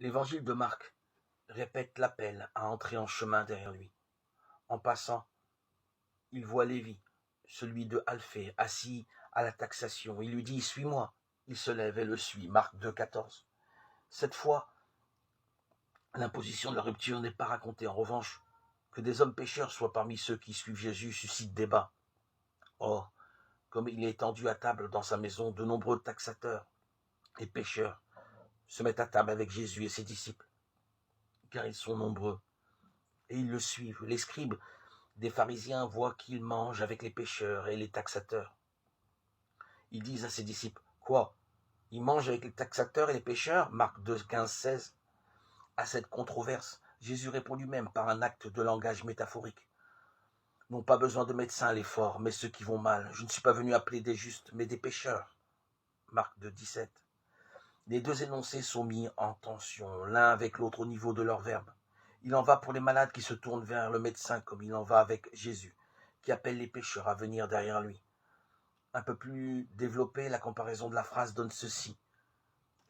L'évangile de Marc répète l'appel à entrer en chemin derrière lui. En passant, il voit Lévi, celui de Alphée, assis à la taxation. Il lui dit « Suis-moi ». Il se lève et le suit. Marc 2,14. Cette fois, l'imposition de la rupture n'est pas racontée. En revanche, que des hommes pécheurs soient parmi ceux qui suivent Jésus suscite débat. Or, comme il est étendu à table dans sa maison, de nombreux taxateurs et pécheurs se mettent à table avec Jésus et ses disciples, car ils sont nombreux, et ils le suivent. Les scribes des pharisiens voient qu'il mange avec les pécheurs et les taxateurs. Ils disent à ses disciples, « Quoi ? Il mange avec les taxateurs et les pécheurs » Marc 2, 15, 16. À cette controverse, Jésus répond lui-même par un acte de langage métaphorique. « N'ont pas besoin de médecins les forts, mais ceux qui vont mal. Je ne suis pas venu appeler des justes, mais des pécheurs. » Marc 2, 17. Les deux énoncés sont mis en tension, l'un avec l'autre au niveau de leur verbe. Il en va pour les malades qui se tournent vers le médecin, comme il en va avec Jésus, qui appelle les pécheurs à venir derrière lui. Un peu plus développé, la comparaison de la phrase donne ceci.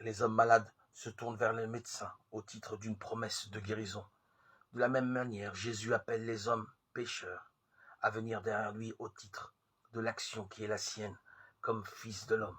Les hommes malades se tournent vers le médecin au titre d'une promesse de guérison. De la même manière, Jésus appelle les hommes pécheurs à venir derrière lui au titre de l'action qui est la sienne comme fils de l'homme.